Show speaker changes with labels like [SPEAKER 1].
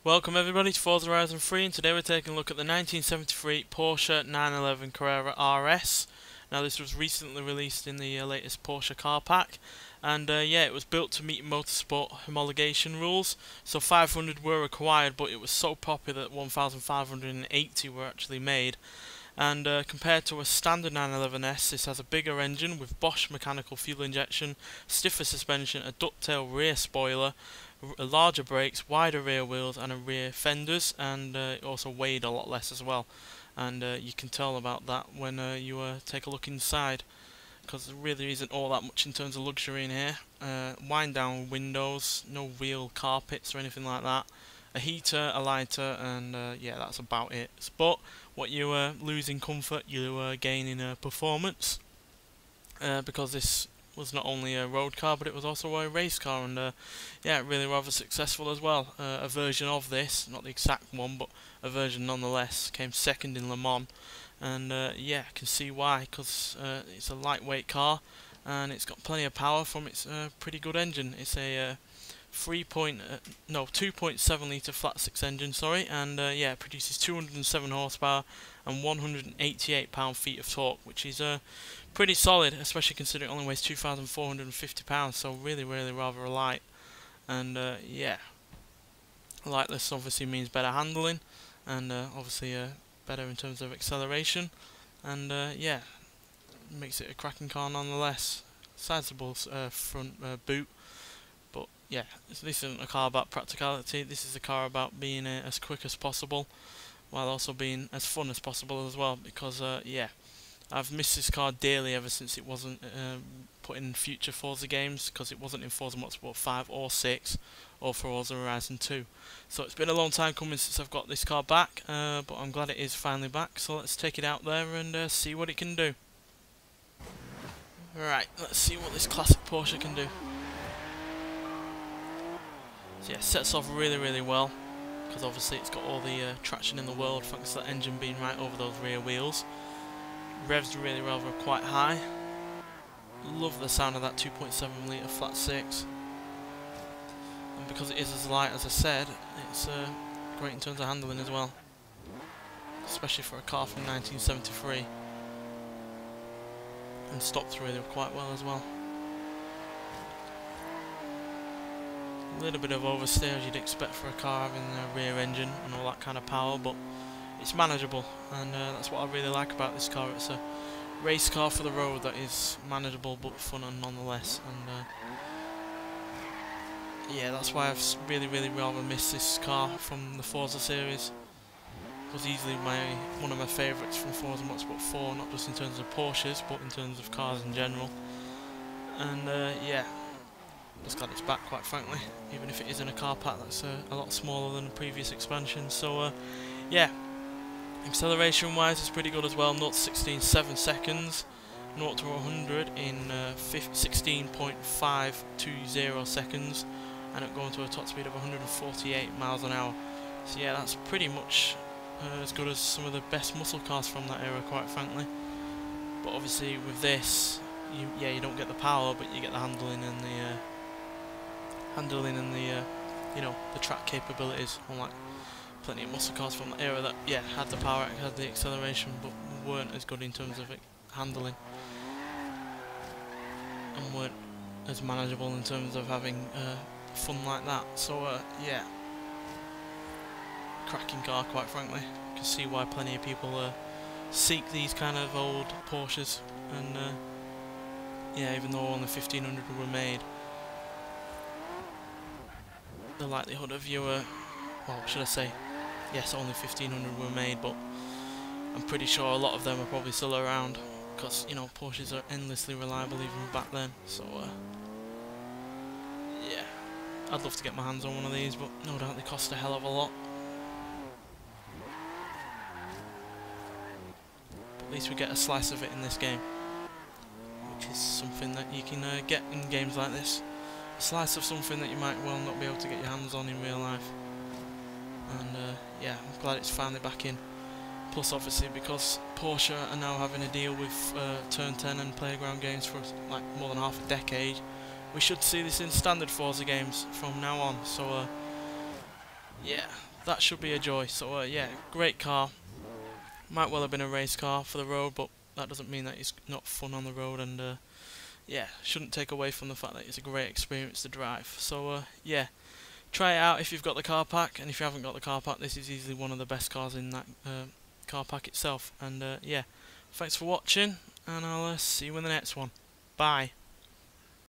[SPEAKER 1] Welcome everybody to Forza Horizon 3, and today we're taking a look at the 1973 Porsche 911 Carrera RS. Now this was recently released in the latest Porsche car pack, and yeah, it was built to meet motorsport homologation rules, so 500 were required, but it was so popular that 1,580 were actually made. And compared to a standard 911S, this has a bigger engine with Bosch mechanical fuel injection, stiffer suspension, a ducktail rear spoiler, larger brakes, wider rear wheels and a rear fenders, and it also weighed a lot less as well. And you can tell about that when you take a look inside, because there really isn't all that much in terms of luxury in here. Wind down windows, no real carpets or anything like that. A heater, a lighter, and yeah, that's about it. But what you lose in comfort, you gain in performance, because this was not only a road car, but it was also a race car, and yeah, really rather successful as well. A version of this, not the exact one, but a version nonetheless, came second in Le Mans, and yeah, I can see why, because it's a lightweight car, and it's got plenty of power from its pretty good engine. It's a 2.7 litre flat six engine, sorry, and yeah, it produces 207 horsepower and 188 pound-feet of torque, which is pretty solid, especially considering it only weighs 2,450 pounds, so really rather light. And yeah, lightless obviously means better handling, and obviously better in terms of acceleration, and yeah, makes it a cracking car nonetheless. Sizable front boot. But yeah, this isn't a car about practicality, this is a car about being as quick as possible, while also being as fun as possible as well, because yeah, I've missed this car dearly ever since it wasn't put in future Forza games, because it wasn't in Forza Motorsport 5 or 6, or Forza Horizon 2. So it's been a long time coming since I've got this car back, but I'm glad it is finally back, so let's take it out there and see what it can do. Right, let's see what this classic Porsche can do. So yeah, sets off really well, because obviously it's got all the traction in the world thanks to that engine being right over those rear wheels. Revs really rather quite high. Love the sound of that 2.7 litre flat six. And because it is as light as I said, it's great in terms of handling as well, especially for a car from 1973. And stopped really quite well as well. A little bit of oversteer as you'd expect for a car having a rear engine and all that kind of power, but it's manageable, and that's what I really like about this car. It's a race car for the road that is manageable but fun and nonetheless, and yeah, that's why I've really rather missed this car from the Forza series. It was easily one of my favourites from Forza Motorsport 4, not just in terms of Porsches but in terms of cars in general, and yeah, just glad it's back, quite frankly, even if it is in a car pack that's a lot smaller than the previous expansion. So yeah, acceleration wise it's pretty good as well. 0 to 16 7 seconds, 0 to 100 in 16.520 seconds, and it going to a top speed of 148 miles an hour. So yeah, that's pretty much as good as some of the best muscle cars from that era, quite frankly. But obviously with this, you don't get the power, but you get the handling and the you know, the track capabilities, unlike plenty of muscle cars from the era that had the power, had the acceleration, but weren't as good in terms of handling, and weren't as manageable in terms of having fun like that. So yeah, cracking car, quite frankly. You can see why plenty of people seek these kind of old Porsches, and yeah, even though only 1,500 were made, the likelihood of you, well, should I say, yes, only 1,500 were made, but I'm pretty sure a lot of them are probably still around, because, you know, Porsches are endlessly reliable even back then. So yeah, I'd love to get my hands on one of these, but no doubt they cost a hell of a lot. But at least we get a slice of it in this game, which is something that you can get in games like this. A slice of something that you might well not be able to get your hands on in real life. And yeah, I'm glad it's finally back in. Plus obviously because Porsche are now having a deal with Turn 10 and Playground Games for like more than half a decade, we should see this in standard Forza games from now on. So yeah, that should be a joy. So yeah, great car. Might well have been a race car for the road, but that doesn't mean that it's not fun on the road, and yeah, shouldn't take away from the fact that it's a great experience to drive. So yeah, try it out if you've got the car pack, and if you haven't got the car pack, this is easily one of the best cars in that car pack itself. And yeah, thanks for watching, and I'll see you in the next one. Bye.